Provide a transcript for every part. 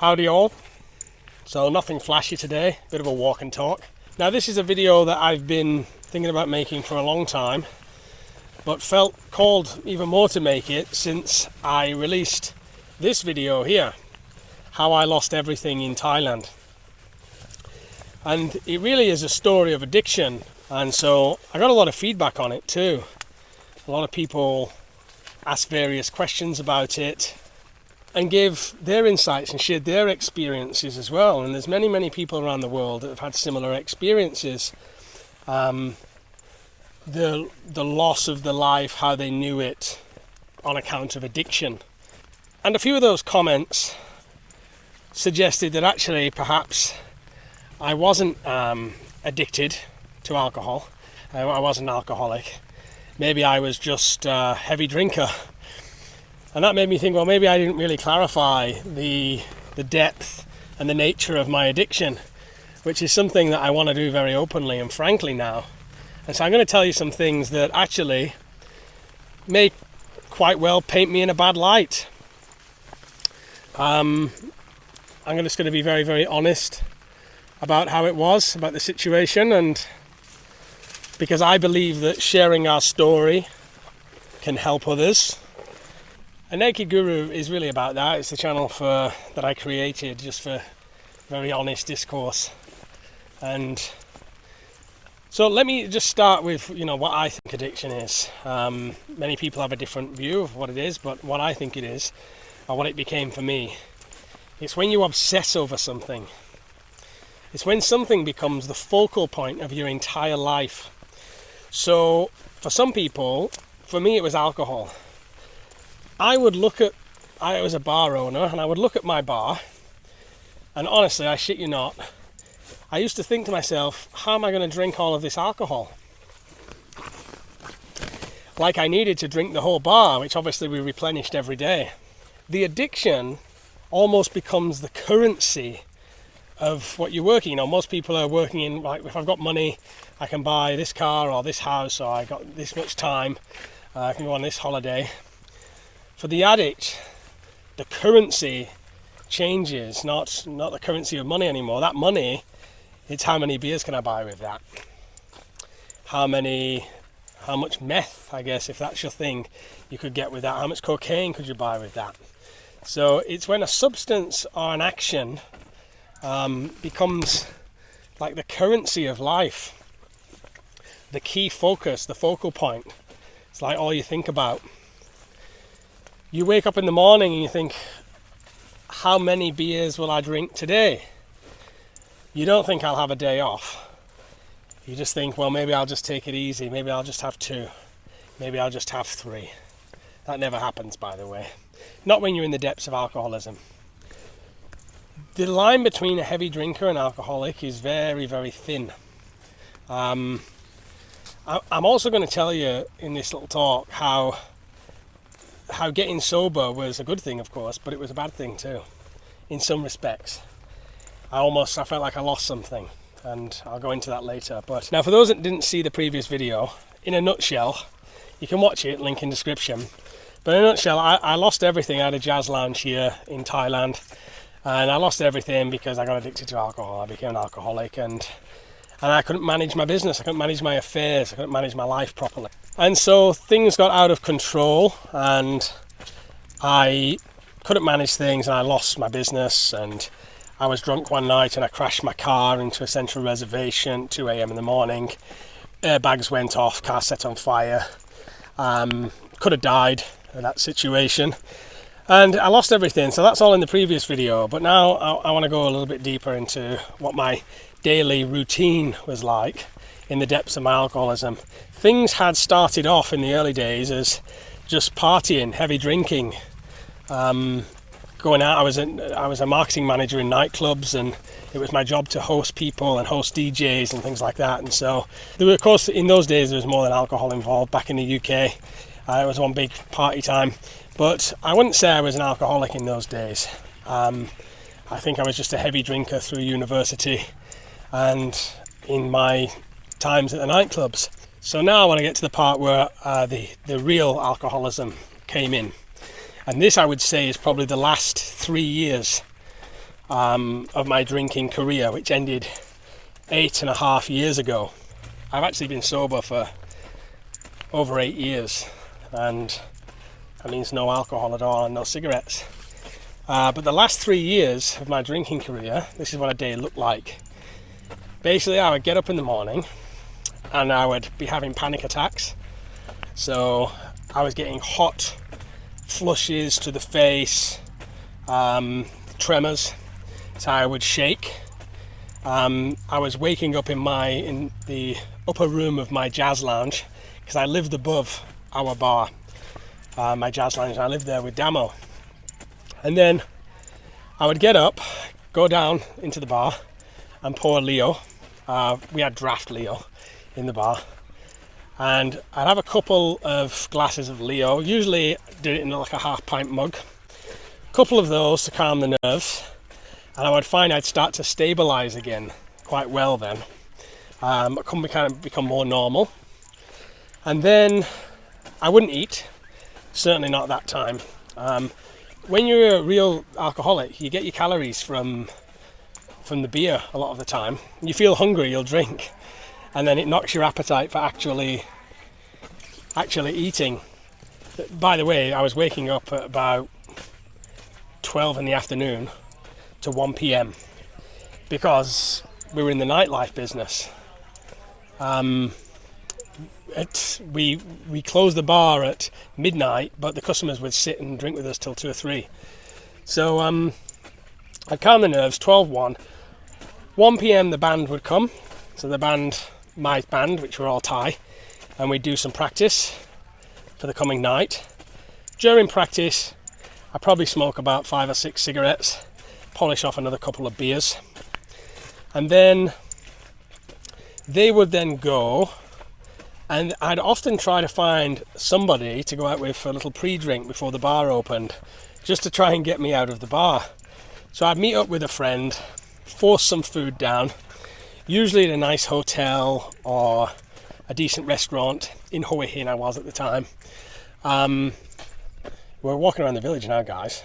Howdy all. So nothing flashy today, bit of a walk and talk. Now this is a video that I've been thinking about making for a long time, but felt called even more to make it since I released this video here, how I lost everything in Thailand. And it really is a story of addiction, and so I got a lot of feedback on it too. A lot of people asked various questions about it and gave their insights and shared their experiences as well. And there's many people around the world that have had similar experiences. The loss of the life, how they knew it on account of addiction. And a few of those comments suggested that actually perhaps I wasn't addicted to alcohol. I wasn't an alcoholic. Maybe I was just a heavy drinker. And that made me think, well, maybe I didn't really clarify the depth and the nature of my addiction, which is something that I want to do very openly and frankly now. And so I'm going to tell you some things that actually may quite well paint me in a bad light. I'm just going to be very honest about how it was, about the situation, and because I believe that sharing our story can help others. A Naked Guru is really about that. It's the channel that I created just for very honest discourse. And so let me just start with, what I think addiction is. Many people have a different view of what it is, but what I think it is, or what it became for me, it's when you obsess over something. It's when something becomes the focal point of your entire life. So for some people, for me it was alcohol. I was a bar owner, and I would look at my bar, and honestly, I shit you not, I used to think to myself, how am I going to drink all of this alcohol? Like I needed to drink the whole bar, which obviously we replenished every day. The addiction almost becomes the currency of what you're working. Most people are working in, like, if I've got money, I can buy this car or this house, or I got this much time, I can go on this holiday. For the addict, the currency changes, not the currency of money anymore. That money, it's how many beers can I buy with that? How much meth, I guess, if that's your thing, you could get with that. How much cocaine could you buy with that? So it's when a substance or an action becomes like the currency of life, the key focus, the focal point. It's like all you think about. You wake up in the morning and you think, how many beers will I drink today? You don't think I'll have a day off. You just think, well, maybe I'll just take it easy. Maybe I'll just have 2. Maybe I'll just have 3. That never happens, by the way. Not when you're in the depths of alcoholism. The line between a heavy drinker and alcoholic is very thin. I'm also going to tell you in this little talk how getting sober was a good thing, of course, but it was a bad thing too, in some respects. I felt like I lost something, and I'll go into that later. But now, for those that didn't see the previous video, in a nutshell, you can watch it, link in description. But in a nutshell, I lost everything. I had a jazz lounge here in Thailand, and I lost everything because I got addicted to alcohol. I became an alcoholic, and I couldn't manage my business, I couldn't manage my affairs, I couldn't manage my life properly. And so things got out of control, and I couldn't manage things, and I lost my business, and I was drunk one night and I crashed my car into a central reservation, 2 a.m. in the morning. Airbags went off, car set on fire. Could have died in that situation. And I lost everything, so that's all in the previous video. But now I want to go a little bit deeper into what my daily routine was like in the depths of my alcoholism. Things had started off in the early days as just partying, heavy drinking, going out. I was a marketing manager in nightclubs, and it was my job to host people and host DJs and things like that. And so there were, of course, in those days there was more than alcohol involved. Back in the UK, it was one big party time. But I wouldn't say I was an alcoholic in those days. I think I was just a heavy drinker through university and in my times at the nightclubs. So now I want to get to the part where the real alcoholism came in. And this, I would say, is probably the last 3 years of my drinking career, which ended 8.5 years ago. I've actually been sober for over 8 years, and that means no alcohol at all and no cigarettes. But the last 3 years of my drinking career, this is what a day looked like. Basically, I would get up in the morning and I would be having panic attacks. So I was getting hot flushes to the face, tremors, so I would shake. I was waking up in the upper room of my jazz lounge, because I lived above our bar, my jazz lounge. I lived there with Damo. And then I would get up, go down into the bar and pour Leo. We had draft Leo in the bar. And I'd have a couple of glasses of Leo, usually did it in like a half pint mug. A couple of those to calm the nerves. And I would find I'd start to stabilise again quite well then. I could kind of become more normal. And then I wouldn't eat, certainly not that time. When you're a real alcoholic, you get your calories from the beer a lot of the time. You feel hungry, you'll drink, and then it knocks your appetite for actually eating. By the way, I was waking up at about 12 in the afternoon to 1 p.m. because we were in the nightlife business. We closed the bar at midnight, but the customers would sit and drink with us till 2 or 3. So I'd calm the nerves. 12:1, 1 p.m. the band would come. So the band, my band, which were all Thai, and we'd do some practice for the coming night. During practice, I probably smoke about 5 or 6 cigarettes, polish off another couple of beers, and then they would then go. And I'd often try to find somebody to go out with for a little pre-drink before the bar opened, just to try and get me out of the bar. So I'd meet up with a friend, force some food down, usually at a nice hotel or a decent restaurant. In Hue Hin I was at the time. We're walking around the village now, guys,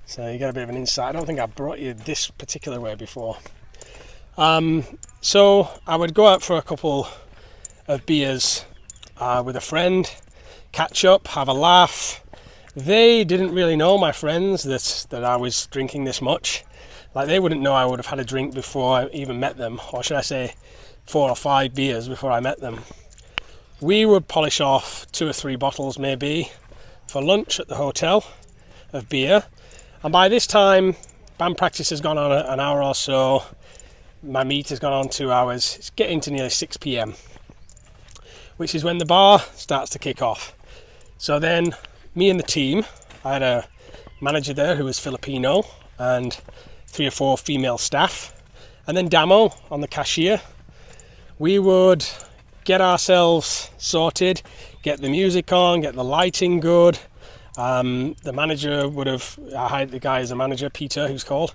so you get a bit of an insight. I don't think I brought you this particular way before. So I would go out for a couple of beers with a friend, catch up, have a laugh. They didn't really know, my friends, that I was drinking this much. Like, they wouldn't know I would have had a drink before I even met them, or should I say 4 or 5 beers before I met them. We would polish off 2 or 3 bottles maybe for lunch at the hotel of beer, and by this time band practice has gone on an hour or so, my meet has gone on 2 hours, it's getting to nearly 6 p.m, which is when the bar starts to kick off. So then me and the team, I had a manager there who was Filipino and 3 or 4 female staff, and then Damo on the cashier. We would get ourselves sorted, get the music on, get the lighting good. The manager would have, I hired the guy as a manager, Peter, who's called.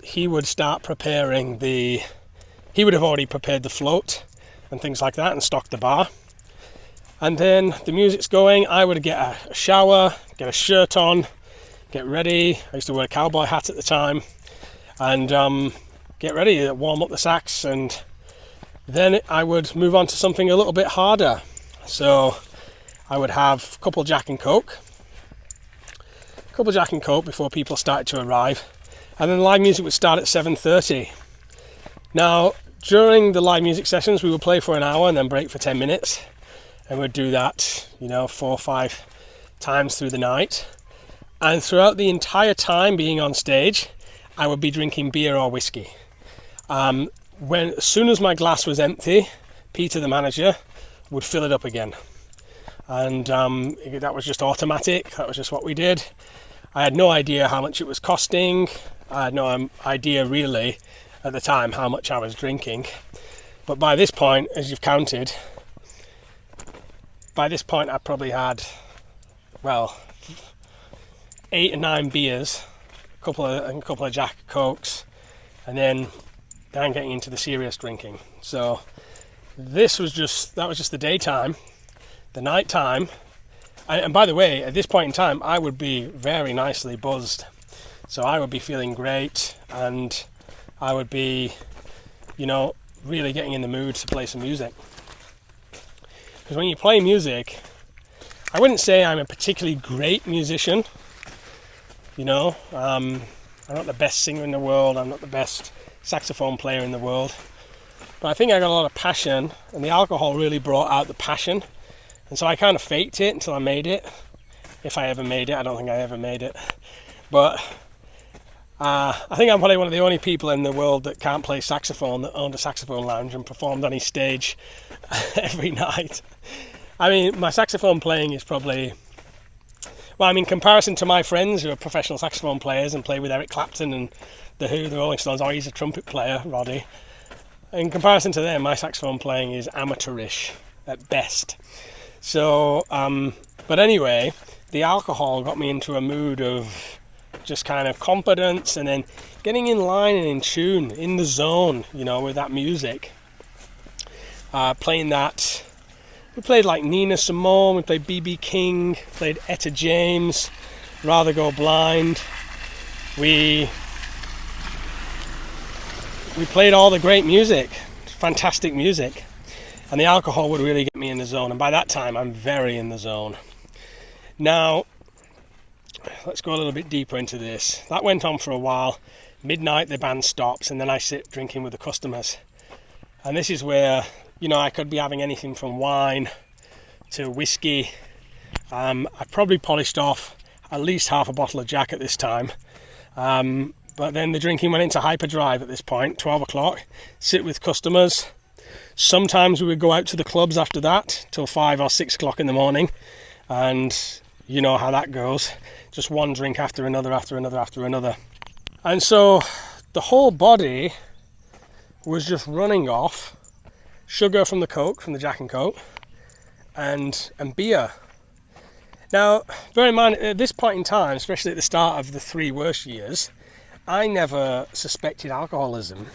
He would start preparing he would have already prepared the float and things like that and stocked the bar. And then the music's going, I would get a shower, get a shirt on, get ready. I used to wear a cowboy hat at the time, and get ready to warm up the sax, and then I would move on to something a little bit harder. So I would have a couple Jack and Coke before people started to arrive, and then the live music would start at 7:30. Now, during the live music sessions, we would play for an hour and then break for 10 minutes, and we'd do that, 4 or 5 times through the night. And throughout the entire time being on stage, I would be drinking beer or whiskey. As soon as my glass was empty, Peter, the manager, would fill it up again. And that was just automatic. That was just what we did. I had no idea how much it was costing. I had no idea really at the time how much I was drinking. But by this point, as you've counted, by this point I probably had, 8 or 9 beers, a couple of Jack Cokes, and then getting into the serious drinking. So that was just the daytime. The night time, and by the way, at this point in time, I would be very nicely buzzed. So I would be feeling great, and I would be, really getting in the mood to play some music. Because when you play music, I wouldn't say I'm a particularly great musician. I'm not the best singer in the world. I'm not the best saxophone player in the world. But I think I got a lot of passion, and the alcohol really brought out the passion. And so I kind of faked it until I made it. If I ever made it, I don't think I ever made it. But I think I'm probably one of the only people in the world that can't play saxophone, that owned a saxophone lounge and performed on his stage every night. I mean, my saxophone playing is probably, in comparison to my friends who are professional saxophone players and play with Eric Clapton and The Who, the Rolling Stones, he's a trumpet player, Roddy. In comparison to them, my saxophone playing is amateurish at best. So, but anyway, the alcohol got me into a mood of just kind of confidence, and then getting in line and in tune, in the zone, with that music. Playing that, we played like Nina Simone, we played B.B. King, played Etta James, Rather Go Blind. We played all the great music, fantastic music, and the alcohol would really get me in the zone, and by that time I'm very in the zone. Now, let's go a little bit deeper into this. That went on for a while. Midnight the band stops, and then I sit drinking with the customers. And this is where, I could be having anything from wine to whiskey. I probably polished off at least half a bottle of Jack at this time. But then the drinking went into hyperdrive at this point, 12 o'clock, sit with customers. Sometimes we would go out to the clubs after that till 5 or 6 o'clock in the morning. And you know how that goes. Just one drink after another, after another, after another. And so the whole body was just running off sugar from the Coke, from the Jack and Coke, and beer. Now, bear in mind, at this point in time, especially at the start of the 3 worst years, I never suspected alcoholism.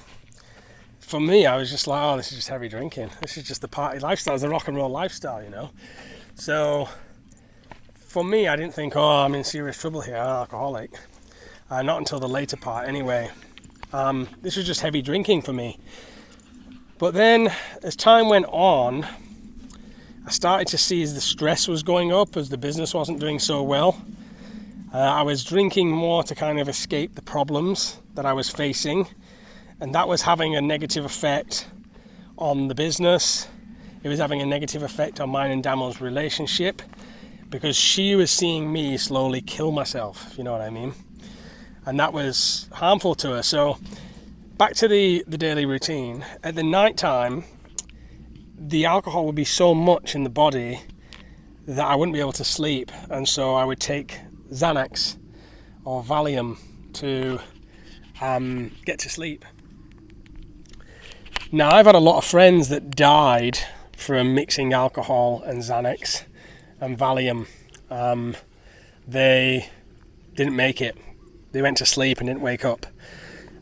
For me, I was just like, this is just heavy drinking. This is just the party lifestyle. It's the rock and roll lifestyle, So for me, I didn't think, I'm in serious trouble here, I'm an alcoholic. Not until the later part, anyway. This was just heavy drinking for me. But then, as time went on, I started to see as the stress was going up, as the business wasn't doing so well. I was drinking more to kind of escape the problems that I was facing, and that was having a negative effect on the business. It was having a negative effect on mine and Damo's relationship, because she was seeing me slowly kill myself, if you know what I mean. And that was harmful to her. So back to the daily routine. At the night time, the alcohol would be so much in the body that I wouldn't be able to sleep, and so I would take Xanax or Valium to get to sleep. Now, I've had a lot of friends that died from mixing alcohol and Xanax and Valium. They didn't make it. They went to sleep and didn't wake up.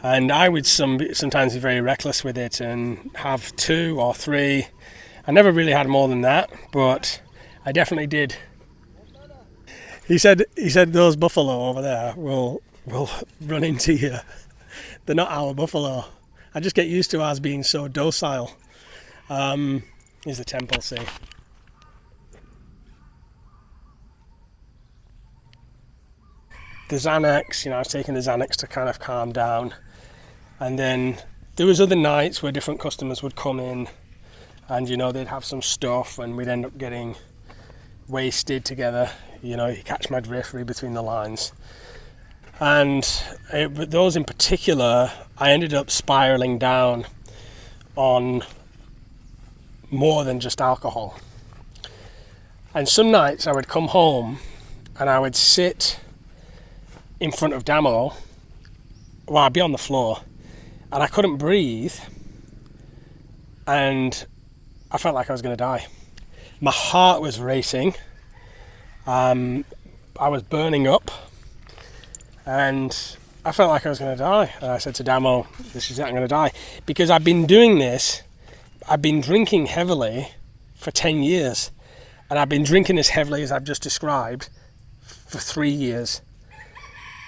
And I would sometimes be very reckless with it and have 2 or 3. I never really had more than that, but I definitely did. He said those buffalo over there will run into you. They're not our buffalo. I just get used to ours being so docile. Here's the temple, see. The Xanax, I was taking the Xanax to kind of calm down. And then there was other nights where different customers would come in and, they'd have some stuff and we'd end up getting wasted together. You catch my drift, read between the lines. But those in particular, I ended up spiraling down on more than just alcohol. And some nights I would come home and I would sit in front of Damo. Well, I'd be on the floor and I couldn't breathe, and I felt like I was going to die. My heart was racing. I was burning up, and I felt like I was going to die. And I said to Damo, this is it, I'm going to die. Because I've been doing this, I've been drinking heavily for 10 years. And I've been drinking as heavily as I've just described for 3 years.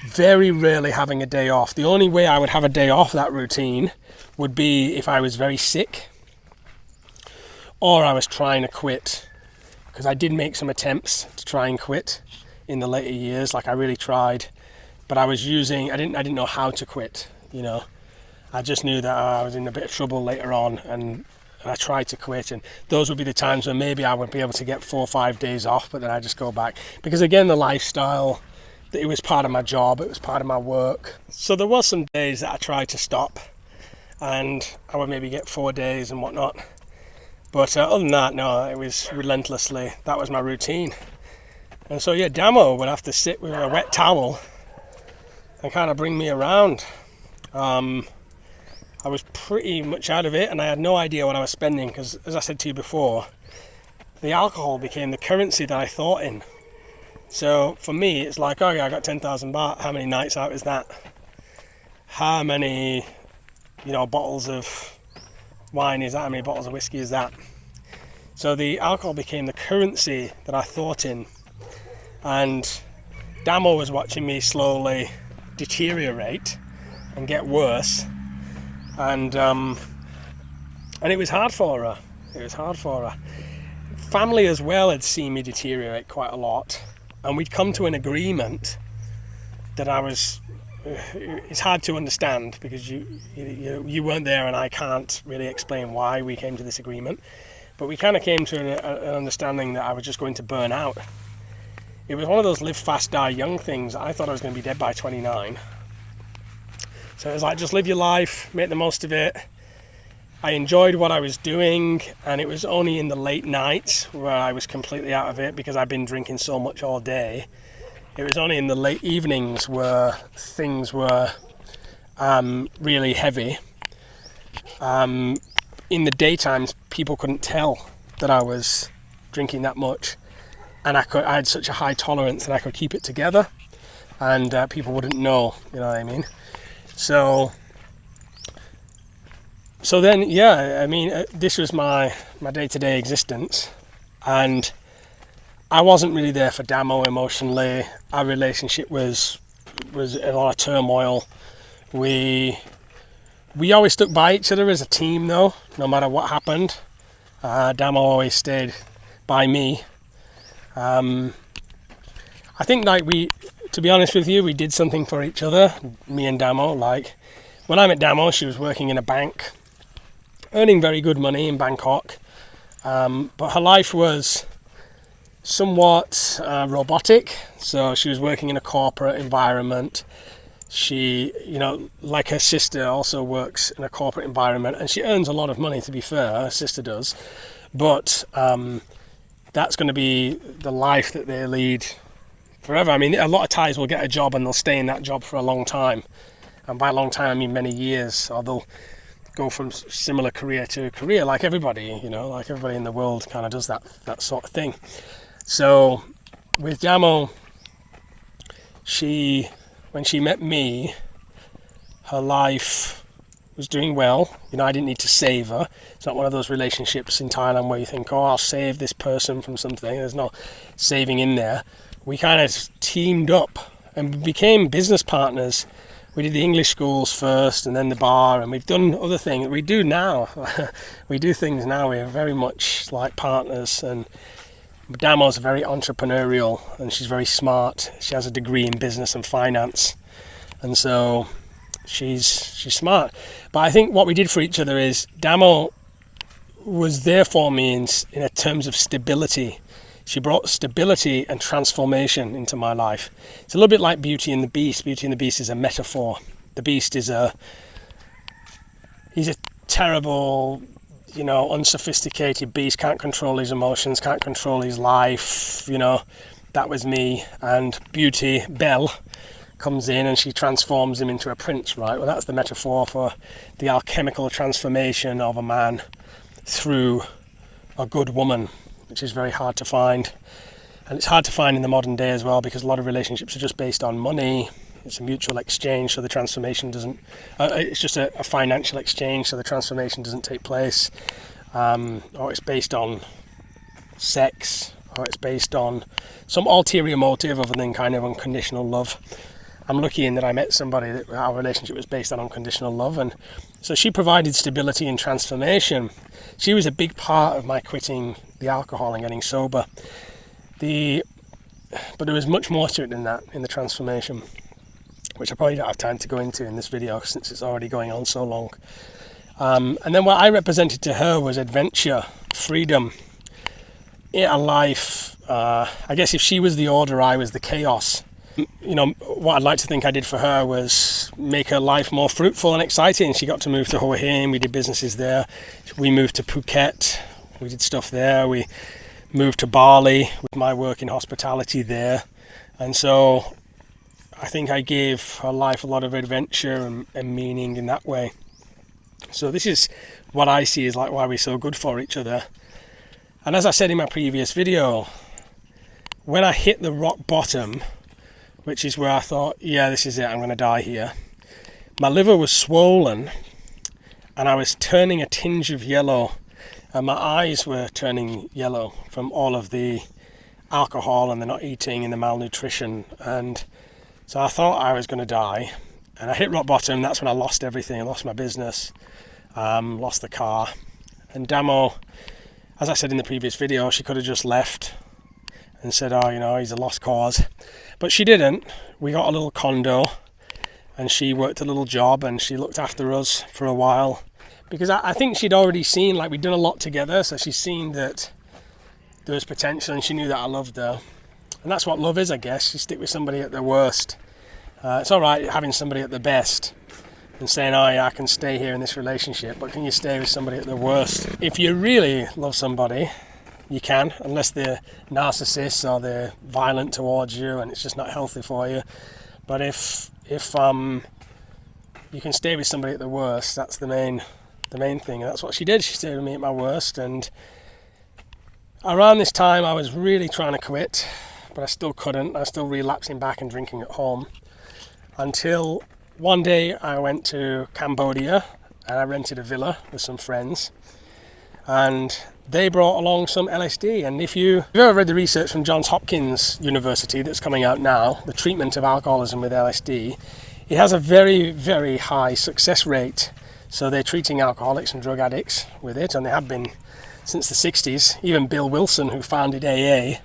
very rarely having a day off. The only way I would have a day off that routine would be if I was very sick or I was trying to quit, because I did make some attempts to try and quit in the later years. Like, I really tried, but I didn't know how to quit, you know. I just knew that I was in a bit of trouble later on, and I tried to quit, and those would be the times when maybe I would be able to get 4 or 5 days off, but then I just go back, because again, the lifestyle, it was part of my job, it was part of my work. So there was some days that I tried to stop, and I would maybe get 4 days and whatnot. But other than that, no, it was relentlessly, that was my routine. And so, yeah, Damo would have to sit with a wet towel and kind of bring me around. I was pretty much out of it, and I had no idea what I was spending, because, as I said to you before, the alcohol became the currency that I thought in. So for me, it's like, okay, I got 10,000 baht. How many nights out is that? How many, bottles of wine is that? How many bottles of whiskey is that? So the alcohol became the currency that I thought in. And Damo was watching me slowly deteriorate and get worse. And it was hard for her. Family as well had seen me deteriorate quite a lot. And we'd come to an agreement that it's hard to understand, because you weren't there, and I can't really explain why we came to this agreement. But we kind of came to an understanding that I was just going to burn out. It was one of those live fast, die young things. I thought I was going to be dead by 29. So it was like, just live your life, make the most of it. I enjoyed what I was doing, and it was only in the late nights where I was completely out of it, because I'd been drinking so much all day. It was only in the late evenings where things were really heavy. In the daytimes, people couldn't tell that I was drinking that much, and I had such a high tolerance that I could keep it together, and people wouldn't know, you know what I mean? So then, yeah, I mean, this was my day-to-day existence, and I wasn't really there for Damo emotionally. Our relationship was a lot of turmoil. We always stuck by each other as a team, though, no matter what happened. Damo always stayed by me. I think, to be honest with you, we did something for each other, me and Damo. Like, when I met Damo, she was working in a bank, earning very good money in Bangkok, but her life was somewhat robotic. So she was working in a corporate environment. She, like her sister, also works in a corporate environment, and she earns a lot of money, to be fair, her sister does, but that's going to be the life that they lead forever. I mean, a lot of Thais will get a job and they'll stay in that job for a long time, and by a long time I mean many years, or they'll go from similar career to career, like everybody, like everybody in the world kind of does that sort of thing. So with Damo, when she met me, her life was doing well. I didn't need to save her. It's not one of those relationships in Thailand where you think, oh, I'll save this person from something. There's no saving in there. We kind of teamed up and became business partners. We did the English schools first, and then the bar, and we've done other things. We do now. We do things now. We're very much like partners, and Damo's very entrepreneurial, and she's very smart. She has a degree in business and finance, and so she's smart. But I think what we did for each other is Damo was there for me in terms of stability. She brought stability and transformation into my life. It's a little bit like Beauty and the Beast. Beauty and the Beast is a metaphor. The Beast he's a terrible, unsophisticated beast, can't control his emotions, can't control his life, that was me. And Beauty, Belle, comes in and she transforms him into a prince, right? Well, that's the metaphor for the alchemical transformation of a man through a good woman, which is very hard to find. And it's hard to find in the modern day as well, because a lot of relationships are just based on money. It's a mutual exchange, so the transformation doesn't... it's just a financial exchange, so the transformation doesn't take place. Or it's based on sex, or it's based on some ulterior motive other than kind of unconditional love. I'm lucky in that I met somebody that our relationship was based on unconditional love, and so she provided stability and transformation. She was a big part of my quitting the alcohol and getting sober. But there was much more to it than that in the transformation, which I probably don't have time to go into in this video since it's already going on so long. And then what I represented to her was adventure, freedom, a life. I guess if she was the order, I was the chaos. You know, what I'd like to think I did for her was make her life more fruitful and exciting. She got to move to Hua Hin, we did businesses there. We moved to Phuket, we did stuff there. We moved to Bali with my work in hospitality there. And so I think I gave her life a lot of adventure and meaning in that way. So this is what I see as like why we're so good for each other. And as I said in my previous video, when I hit the rock bottom, which is where I thought, yeah, this is it, I'm going to die here, my liver was swollen and I was turning a tinge of yellow, and my eyes were turning yellow from all of the alcohol and the not eating and the malnutrition. And so I thought I was going to die, and I hit rock bottom. That's when I lost everything. I lost my business, lost the car. And Damo, as I said in the previous video, she could have just left and said, oh, you know, he's a lost cause. But she didn't. We got a little condo and she worked a little job and she looked after us for a while, because I think she'd already seen, like, we'd done a lot together, so she's seen that there was potential and she knew that I loved her. And that's what love is, I guess. You stick with somebody at their worst. It's all right having somebody at the best and saying, oh yeah, I can stay here in this relationship, but can you stay with somebody at their worst? If you really love somebody, you can, unless they're narcissists or they're violent towards you and it's just not healthy for you. But if you can stay with somebody at the worst, that's the main thing. And that's what she did. She stayed with me at my worst. And around this time I was really trying to quit, but I still couldn't. I was still relapsing back and drinking at home, until one day I went to Cambodia and I rented a villa with some friends, and they brought along some LSD. And if you've ever read the research from Johns Hopkins University that's coming out now, the treatment of alcoholism with LSD, it has a very, very high success rate. So they're treating alcoholics and drug addicts with it, and they have been since the 60s. Even Bill Wilson, who founded AA,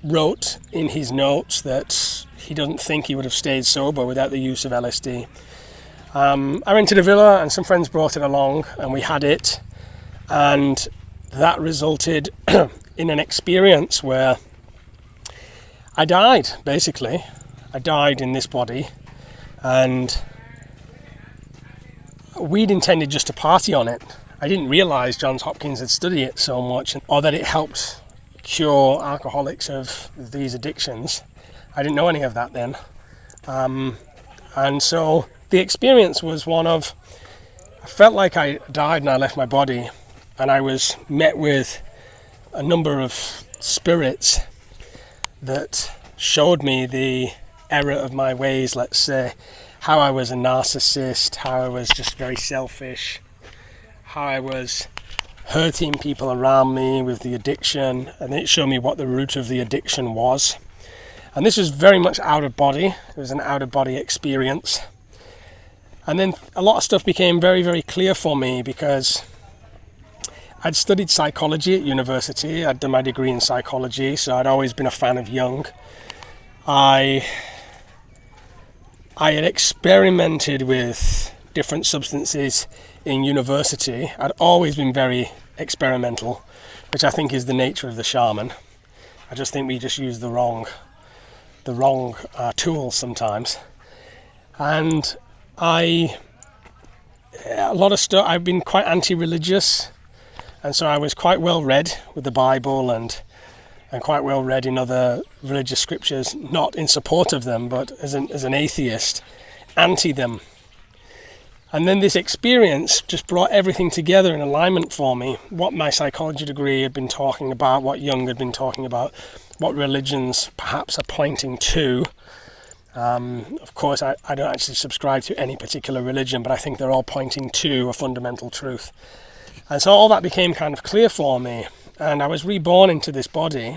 wrote in his notes that he doesn't think he would have stayed sober without the use of LSD. I rented a villa and some friends brought it along and we had it, and that resulted in an experience where I died, basically. I died in this body, and we'd intended just to party on it. I didn't realise Johns Hopkins had studied it so much, or that it helped cure alcoholics of these addictions. I didn't know any of that then. And so the experience was one of, I felt like I died and I left my body, and I was met with a number of spirits that showed me the error of my ways, let's say, how I was a narcissist, how I was just very selfish, how I was hurting people around me with the addiction, and it showed me what the root of the addiction was. And this was very much out of body. It was an out of body experience. And then a lot of stuff became very, very clear for me, because I'd studied psychology at university. I'd done my degree in psychology, so I'd always been a fan of Jung. I had experimented with different substances in university. I'd always been very experimental, which I think is the nature of the shaman. I just think we just use the wrong tools sometimes. And a lot of stuff, I've been quite anti-religious, and so I was quite well read with the Bible and quite well read in other religious scriptures, not in support of them, but as an atheist, anti them. And then this experience just brought everything together in alignment for me. What my psychology degree had been talking about, what Jung had been talking about, what religions perhaps are pointing to. Of course, I don't actually subscribe to any particular religion, but I think they're all pointing to a fundamental truth. And so all that became kind of clear for me. And I was reborn into this body,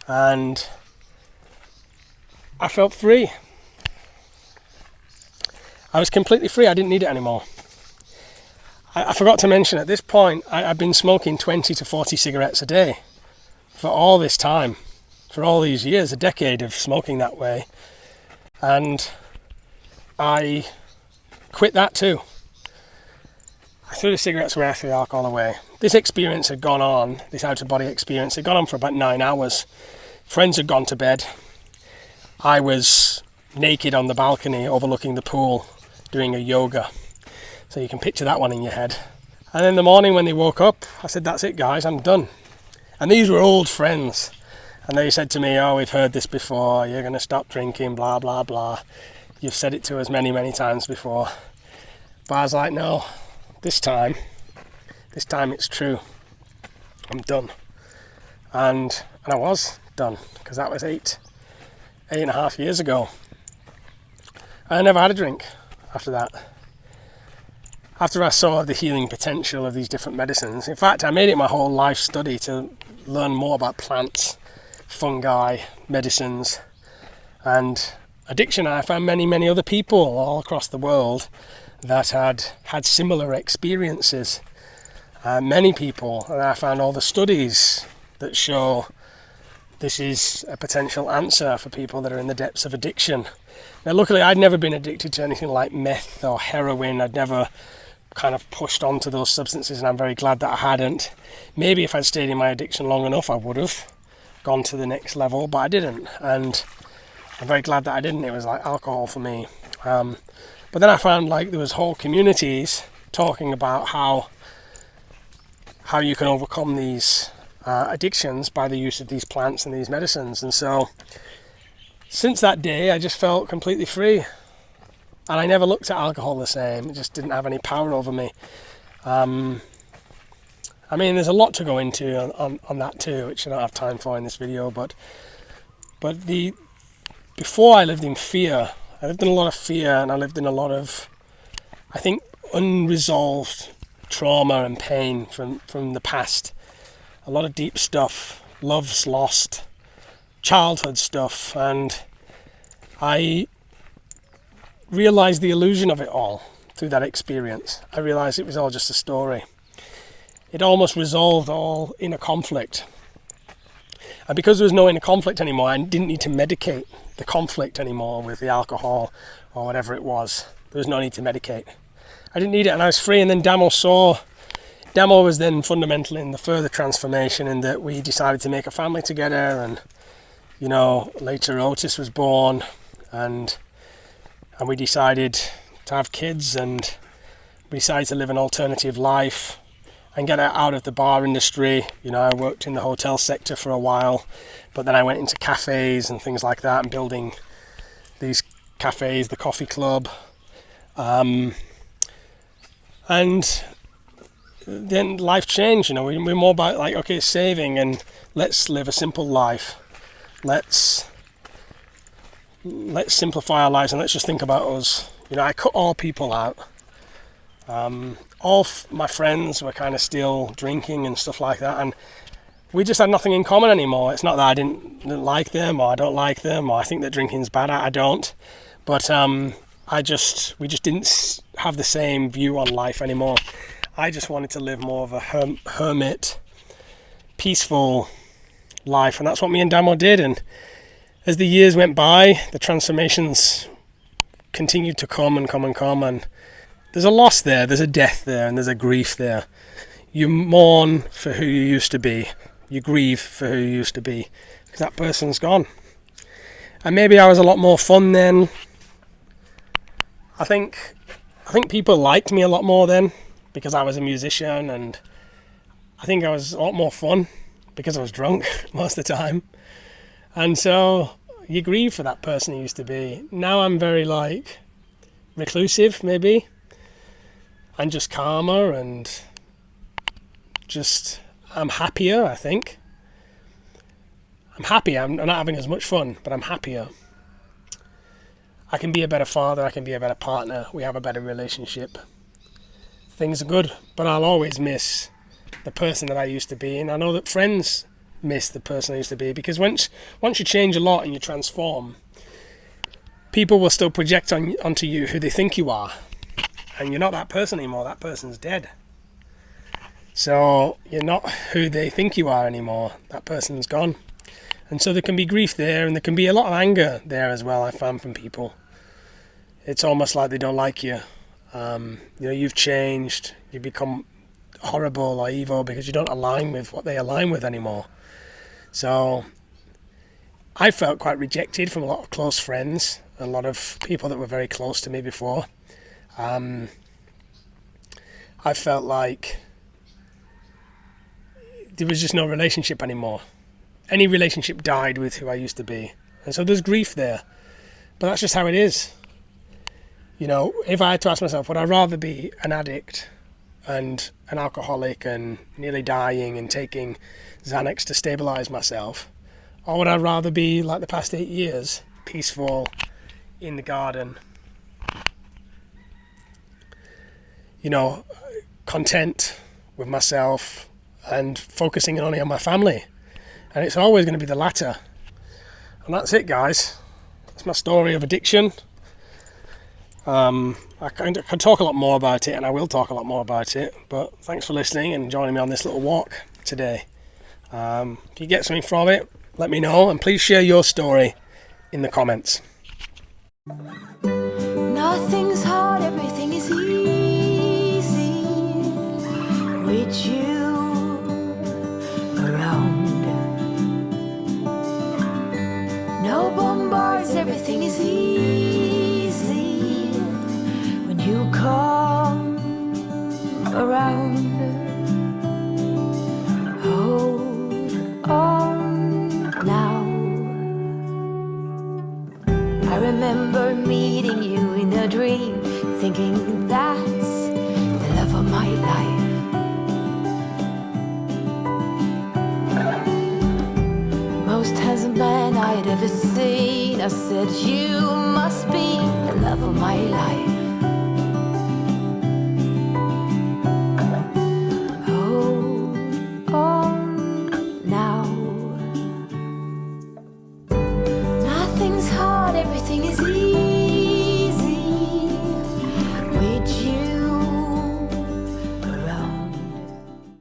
and I felt free. I was completely free. I didn't need it anymore. I forgot to mention, at this point, I've been smoking 20 to 40 cigarettes a day for all this time, for all these years, a decade of smoking that way. And I quit that too. I threw the cigarettes away, I threw the alcohol away. This experience had gone on, this out-of-body experience, had gone on for about 9 hours. Friends had gone to bed. I was naked on the balcony overlooking the pool doing a yoga. So you can picture that one in your head. And in the morning when they woke up, I said, that's it guys, I'm done. And these were old friends. And they said to me, oh, we've heard this before, you're going to stop drinking, blah, blah, blah. You've said it to us many, many times before. But I was like, no, this time it's true. I'm done. And I was done, because that was eight and a half years ago. I never had a drink after that. After I saw the healing potential of these different medicines, in fact, I made it my whole life study to learn more about plants, fungi, medicines, and addiction. I found many, many other people all across the world that had similar experiences. Many people, and I found all the studies that show this is a potential answer for people that are in the depths of addiction. Now, luckily, I'd never been addicted to anything like meth or heroin. I'd never kind of pushed onto those substances, and I'm very glad that I hadn't. Maybe if I'd stayed in my addiction long enough, I would have gone to the next level, but I didn't, and I'm very glad that I didn't. It was like alcohol for me. But then I found like there was whole communities talking about how you can overcome these addictions by the use of these plants and these medicines. And so since that day, I just felt completely free. And I never looked at alcohol the same. It just didn't have any power over me. I mean, there's a lot to go into on that too, which I don't have time for in this video. But before I lived in fear. I lived in a lot of fear, and I lived in a lot of, I think, unresolved trauma and pain from the past. A lot of deep stuff, love's lost, childhood stuff, and I realised the illusion of it all through that experience. I realised it was all just a story. It almost resolved all inner conflict. And because there was no inner conflict anymore, I didn't need to medicate the conflict anymore with the alcohol or whatever it was. There was no need to medicate. I didn't need it, and I was free. And then Damo was then fundamental in the further transformation, in that we decided to make a family together, and later Otis was born, and we decided to have kids, and we decided to live an alternative life and get out of the bar industry. I worked in the hotel sector for a while, but then I went into cafes and things like that, and building these cafes, the coffee club. And then life changed. We're more about like, okay, saving, and let's live a simple life. Let's simplify our lives, and let's just think about us. I cut all people out. All my friends were kind of still drinking and stuff like that, and we just had nothing in common anymore. It's not that I didn't like them, or I don't like them, or I think that drinking's bad. I don't. But we just didn't have the same view on life anymore. I just wanted to live more of a hermit, peaceful life, and that's what me and Damo did. And as the years went by, the transformations continued to come, and there's a loss there, there's a death there, and there's a grief there. You mourn for who you used to be. You grieve for who you used to be, because that person's gone. And maybe I was a lot more fun then. I think people liked me a lot more then, because I was a musician, and I think I was a lot more fun because I was drunk most of the time. And so you grieve for that person you used to be. Now I'm very reclusive, maybe, and just calmer, and just I'm happier, I think. I'm happy. I'm not having as much fun, but I'm happier. I can be a better father, I can be a better partner, we have a better relationship. Things are good, but I'll always miss the person that I used to be, and I know that friends miss the person I used to be, because once you change a lot and you transform, people will still project onto you who they think you are. And you're not that person anymore. That person's dead. So you're not who they think you are anymore. That person's gone. And so there can be grief there, and there can be a lot of anger there as well, I found, from people. It's almost like they don't like you. You've changed. You've become horrible or evil because you don't align with what they align with anymore. So I felt quite rejected from a lot of close friends, a lot of people that were very close to me before. I felt like there was just no relationship anymore. Any relationship died with who I used to be. And so there's grief there. But that's just how it is. If I had to ask myself, would I rather be an addict and an alcoholic and nearly dying and taking Xanax to stabilise myself? Or would I rather be, like the past 8 years, peaceful, in the garden, content with myself and focusing only on my family? And it's always going to be the latter. And that's it, guys. That's my story of addiction. I can talk a lot more about it, and I will talk a lot more about it, but thanks for listening and joining me on this little walk today. If you get something from it, let me know, and please share your story in the comments. Nothing's hard, everything is easy with you around. No bombards, everything is easy when you come around. Hold on now. I remember meeting you in a dream, thinking that's the love of my life. Most handsome man I'd ever seen. I said, you must be the love of my life.